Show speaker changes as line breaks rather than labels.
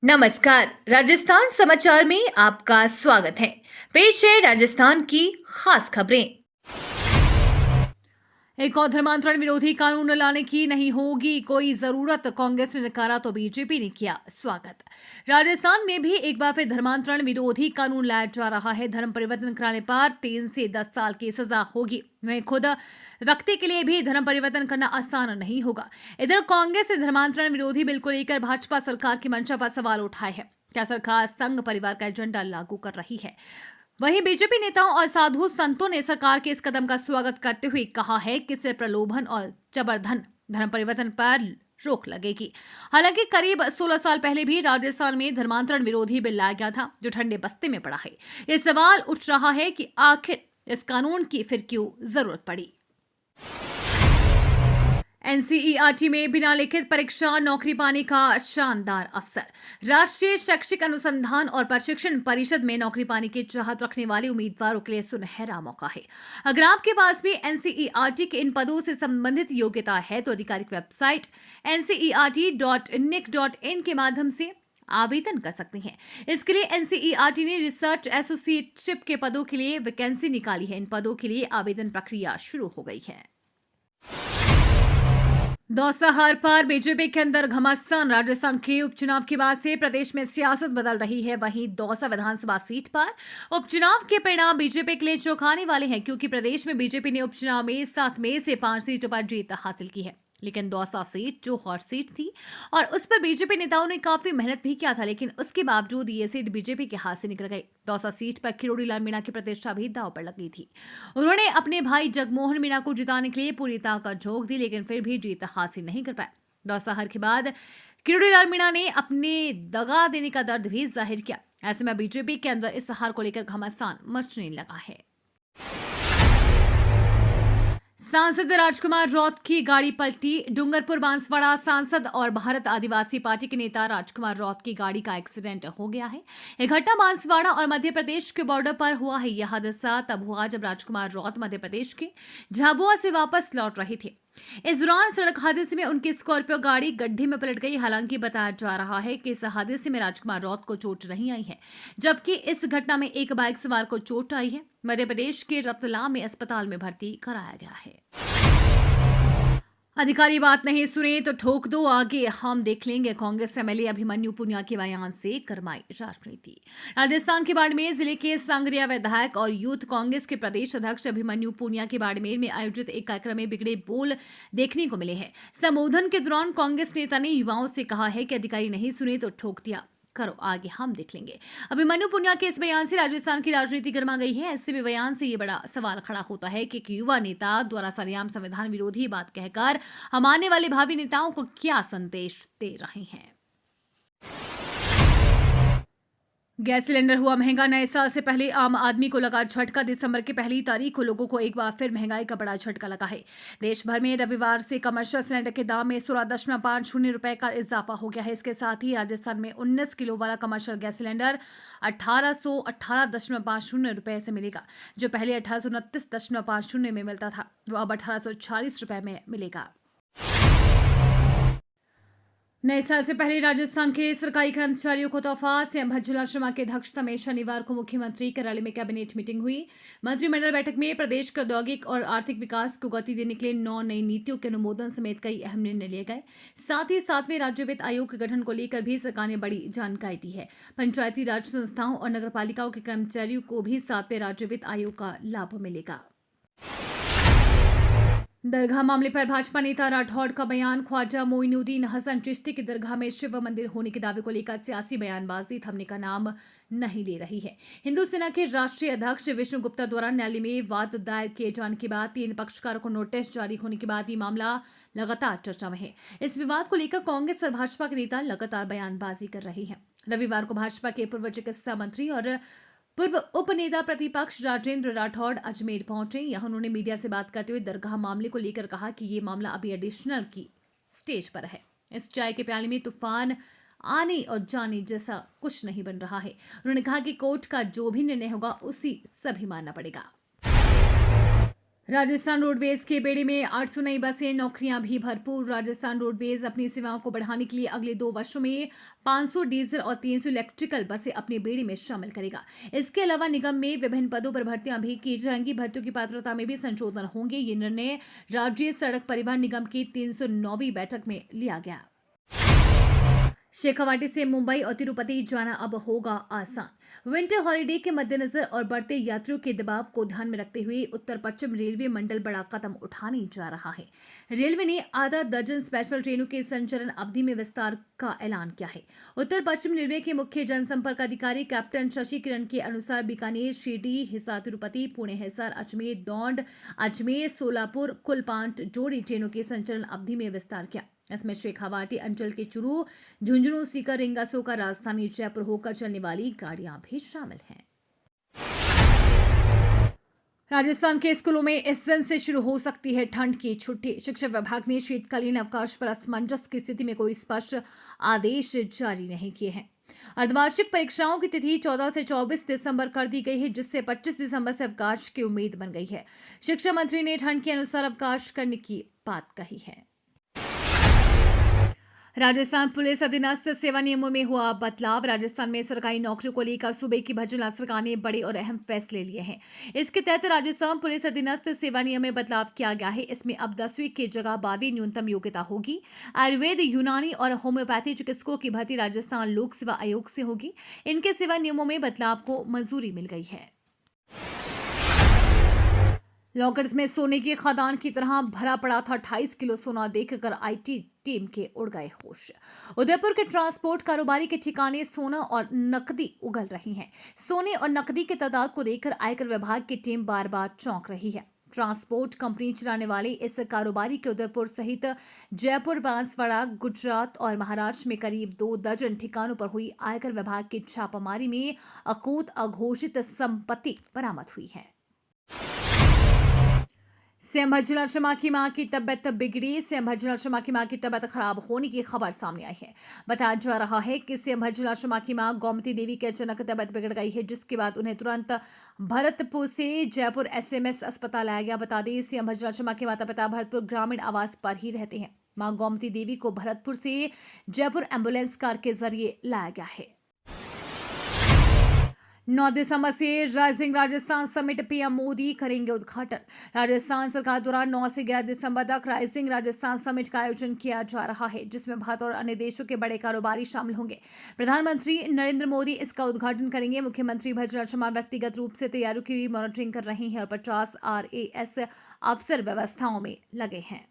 नमस्कार, राजस्थान समाचार में आपका स्वागत है। पेश है राजस्थान की खास खबरें।
एक और धर्मांतरण विरोधी कानून लाने की नहीं होगी कोई जरूरत, कांग्रेस ने नकारा तो बीजेपी ने किया स्वागत। राजस्थान में भी एक बार फिर धर्मांतरण विरोधी कानून लाया जा रहा है। धर्म परिवर्तन कराने पर 3 से 10 साल की सजा होगी। वहीं खुद व्यक्ति के लिए भी धर्म परिवर्तन करना आसान नहीं होगा। इधर कांग्रेस ने धर्मांतरण विरोधी बिल को लेकर भाजपा सरकार की मंशा पर सवाल उठाए हैं। क्या सरकार संघ परिवार का एजेंडा लागू कर रही है? वहीं बीजेपी नेताओं और साधु संतों ने सरकार के इस कदम का स्वागत करते हुए कहा है कि इससे प्रलोभन और जबरदन धर्म परिवर्तन पर रोक लगेगी। हालांकि करीब 16 साल पहले भी राजस्थान में धर्मांतरण विरोधी बिल लाया गया था, जो ठंडे बस्ते में पड़ा है। ये सवाल उठ रहा है कि आखिर इस कानून की फिर क्यों जरूरत पड़ी। एनसीईआरटी में बिना लिखित परीक्षा नौकरी पाने का शानदार अवसर। राष्ट्रीय शैक्षिक अनुसंधान और प्रशिक्षण परिषद में नौकरी पाने की चाहत रखने वाले उम्मीदवारों के लिए सुनहरा मौका है। अगर आपके पास भी एनसीईआरटी के इन पदों से संबंधित योग्यता है तो आधिकारिक वेबसाइट ncert.nic.in के माध्यम से आवेदन कर सकते हैं। इसके लिए एनसीईआरटी ने रिसर्च एसोसिएटशिप के पदों के लिए वैकेंसी निकाली है। इन पदों के लिए आवेदन प्रक्रिया शुरू हो गई है। दौसा हार पर बीजेपी के अंदर घमासान। राजस्थान के उपचुनाव के बाद से प्रदेश में सियासत बदल रही है। वहीं दौसा विधानसभा सीट पर उपचुनाव के परिणाम बीजेपी के लिए चौंकाने वाले हैं, क्योंकि प्रदेश में बीजेपी ने उपचुनाव में 7 में से 5 सीटों पर जीत हासिल की है। लेकिन दौसा सीट जो हॉट सीट थी और उस पर बीजेपी नेताओं ने काफी मेहनत भी किया था, लेकिन उसके बावजूद ये सीट बीजेपी के हाथ से निकल गई। दौसा सीट पर किरोड़ी लाल मीणा की प्रतिष्ठा भी दांव पर लगी थी। उन्होंने अपने भाई जगमोहन मीणा को जिताने के लिए पूरी ताकत झोंक दी, लेकिन फिर भी जीत हासिल नहीं कर पाए। दौसा हार के बाद किरोड़ी लाल मीणा ने अपने दगा देने का दर्द भी जाहिर किया। ऐसे में बीजेपी के अंदर इस हार को लेकर घमासान मचने लगा है। सांसद राजकुमार रौत की गाड़ी पलटी। डूंगरपुर बांसवाड़ा सांसद और भारत आदिवासी पार्टी के नेता राजकुमार रौत की गाड़ी का एक्सीडेंट हो गया है। यह घटना बांसवाड़ा और मध्य प्रदेश के बॉर्डर पर हुआ है। यह हादसा तब हुआ जब राजकुमार रौत मध्य प्रदेश के झाबुआ से वापस लौट रहे थे। इस दौरान सड़क हादसे में उनकी स्कॉर्पियो गाड़ी गड्ढे में पलट गई। हालांकि बताया जा रहा है कि इस हादसे में राजकुमार रौत को चोट नहीं आई है, जबकि इस घटना में एक बाइक सवार को चोट आई है। मध्य प्रदेश के रतलाम में अस्पताल में भर्ती कराया गया है। अधिकारी बात नहीं सुने तो ठोक दो, आगे हम देख लेंगे। कांग्रेस एमएलए अभिमन्यु पुनिया के बयान से गरमाई राजनीति। राजस्थान के बाड़मेर जिले के सांगरिया विधायक और यूथ कांग्रेस के प्रदेश अध्यक्ष अभिमन्यु पुनिया के बाड़मेर में आयोजित एक कार्यक्रम में बिगड़े बोल देखने को मिले हैं। संबोधन के दौरान कांग्रेस नेता ने युवाओं से कहा है कि अधिकारी नहीं सुने तो ठोक दिया करो, आगे हम देख लेंगे। अभिमन्यु पुनिया के इस बयान से राजस्थान की राजनीति गर्मा गई है। ऐसे में बयान से ये बड़ा सवाल खड़ा होता है कि एक युवा नेता द्वारा सरेआम संविधान विरोधी बात कहकर हम आने वाले भावी नेताओं को क्या संदेश दे रहे हैं। गैस सिलेंडर हुआ महंगा। नए साल से पहले आम आदमी को लगा झटका। दिसंबर की पहली तारीख को लोगों को एक बार फिर महंगाई का बड़ा झटका लगा है। देश भर में रविवार से कमर्शियल सिलेंडर के दाम में 16.50 रुपए का इजाफा हो गया है। इसके साथ ही राजस्थान में 19 किलो वाला कमर्शियल गैस सिलेंडर 1818.50 रुपए से मिलेगा, जो पहले 1829.50 में मिलता था, वो अब 1840 रुपए में मिलेगा। नए साल से पहले राजस्थान के सरकारी कर्मचारियों को तोहफा। सीएम भज्जूलाल शर्मा की अध्यक्षता में शनिवार को मुख्यमंत्री कार्यालय में कैबिनेट मीटिंग हुई। मंत्रिमंडल बैठक में प्रदेश के औद्योगिक और आर्थिक विकास को गति देने के लिए 9 नई नीतियों के अनुमोदन समेत कई अहम निर्णय लिए गए। साथ ही 7वें राज्य वित्त आयोग के गठन को लेकर भी सरकार ने बड़ी जानकारी दी है। पंचायती राज संस्थाओं और नगरपालिकाओं के कर्मचारियों को भी 7वें राज्य वित्त आयोग का लाभ मिलेगा। दरगाह मामले पर भाजपा नेता राठौड़ का बयान। ख्वाजा मोइनुद्दीन हसन चिश्ती की दरगाह में शिव मंदिर होने के दावे को लेकर सियासी बयानबाजी थमने का नाम नहीं ले रही है। हिंदू सेना के राष्ट्रीय अध्यक्ष विष्णु गुप्ता द्वारा न्यायालय में वाद दायर किए जाने के बाद 3 पक्षकारों को नोटिस जारी होने के बाद ये मामला लगातार चर्चा में है। इस विवाद को लेकर कांग्रेस और भाजपा के नेता लगातार बयानबाजी कर रहे हैं। रविवार को भाजपा के पूर्व चिकित्सा मंत्री और पूर्व उपनेता प्रतिपक्ष राजेंद्र राठौड़ अजमेर पहुंचे। यहां उन्होंने मीडिया से बात करते हुए दरगाह मामले को लेकर कहा कि ये मामला अभी एडिशनल की स्टेज पर है। इस चाय के प्याले में तूफान आने और जाने जैसा कुछ नहीं बन रहा है। उन्होंने कहा कि कोर्ट का जो भी निर्णय होगा उसी सभी मानना पड़ेगा। राजस्थान रोडवेज के बेड़े में 800 नई बसें, नौकरियां भी भरपूर। राजस्थान रोडवेज अपनी सेवाओं को बढ़ाने के लिए अगले 2 वर्षों में 500 डीजल और 300 इलेक्ट्रिकल बसें अपने बेड़े में शामिल करेगा। इसके अलावा निगम में विभिन्न पदों पर भर्तियां भी की जाएंगी। भर्तियों की पात्रता में भी संशोधन होंगे। ये निर्णय राज्य सड़क परिवहन निगम की 309वीं बैठक में लिया गया। शेखावाटी से मुंबई और तिरुपति जाना अब होगा आसान। विंटर हॉलिडे के मद्देनजर और बढ़ते यात्रियों के दबाव को ध्यान में रखते हुए उत्तर पश्चिम रेलवे मंडल बड़ा कदम उठाने जा रहा है। रेलवे ने आधा दर्जन स्पेशल ट्रेनों के संचालन अवधि में विस्तार का ऐलान किया है। उत्तर पश्चिम रेलवे के मुख्य जनसंपर्क अधिकारी कैप्टन शशि किरण के अनुसार बीकानेर, शिरडी, हिसार, तिरुपति, पुणे, हिसार, अजमेर, दौंड, अजमेर, सोलापुर, कुल 5 जोड़ी ट्रेनों के संचालन अवधि में विस्तार किया। इसमें शेखावाटी अंचल के चुरू, झुंझुनू, सीकर, रिंगासोका, राजधानी जयपुर होकर चलने वाली गाड़ियां भी शामिल हैं। राजस्थान के स्कूलों में इस दिन से शुरू हो सकती है ठंड की छुट्टी। शिक्षा विभाग ने शीतकालीन अवकाश पर असमंजस की स्थिति में कोई स्पष्ट आदेश जारी नहीं किए हैं। अर्धवार्षिक परीक्षाओं की तिथि 14 से 24 दिसंबर कर दी गई है, जिससे 25 दिसंबर से अवकाश की उम्मीद बन गई है। शिक्षा मंत्री ने ठंड के अनुसार अवकाश करने की बात कही है। राजस्थान पुलिस अधीनस्थ सेवा नियमों में हुआ बदलाव। राजस्थान में सरकारी नौकरियों को लेकर सूबे की भजनलाल सरकार ने बड़े और अहम फैसले लिए हैं। इसके तहत राजस्थान पुलिस अधीनस्थ सेवा नियम में बदलाव किया गया है। इसमें अब 10वीं की जगह 12वीं न्यूनतम योग्यता होगी। आयुर्वेद, यूनानी और होम्योपैथी चिकित्सकों की भर्ती राजस्थान लोक सेवा आयोग से होगी। इनके सेवा नियमों में बदलाव को मंजूरी मिल गई है। लॉकर्स में सोने की खदान की तरह भरा पड़ा था। 28 किलो सोना देखकर आईटी टीम के उड़ गए होश। उदयपुर के ट्रांसपोर्ट कारोबारी के ठिकाने सोना और नकदी उगल रही है। सोने और नकदी के तादाद को देखकर आयकर विभाग की टीम बार बार चौंक रही है। ट्रांसपोर्ट कंपनी चलाने वाले इस कारोबारी के उदयपुर सहित जयपुर, बांसवाड़ा, गुजरात और महाराष्ट्र में करीब 2 दर्जन ठिकानों पर हुई आयकर विभाग की छापामारी में अकूत अघोषित संपत्ति बरामद हुई है। सीएम भज्जूलाल शर्मा की मां की तबियत बिगड़ी। सीएम भज्जूलाल शर्मा की मां की तबियत खराब होने की खबर सामने आई है। बताया जा रहा है कि सीएम भज्जूलाल शर्मा की मां गोमती देवी की अचानक तबियत बिगड़ गई है, जिसके बाद उन्हें तुरंत भरतपुर से जयपुर एसएमएस अस्पताल लाया गया। बता दें, सीएम भज्जूलाल शर्मा के माता पिता भरतपुर ग्रामीण आवास पर ही रहते हैं। मां गोमती देवी को भरतपुर से जयपुर एम्बुलेंस कार के जरिए लाया गया है। 9 दिसंबर से rising Rajasthan summit PM Modi करेंगे उद्घाटन। राजस्थान सरकार द्वारा 9 से 11 दिसंबर तक राइजिंग राजस्थान समिट का आयोजन किया जा रहा है, जिसमें भारत और अन्य देशों के बड़े कारोबारी शामिल होंगे। प्रधानमंत्री नरेंद्र मोदी इसका उद्घाटन करेंगे। मुख्यमंत्री भज्जूलाल शर्मा व्यक्तिगत रूप से तैयारियों की मॉनिटरिंग कर रहे हैं और 50 RAS अफसर व्यवस्थाओं में लगे हैं।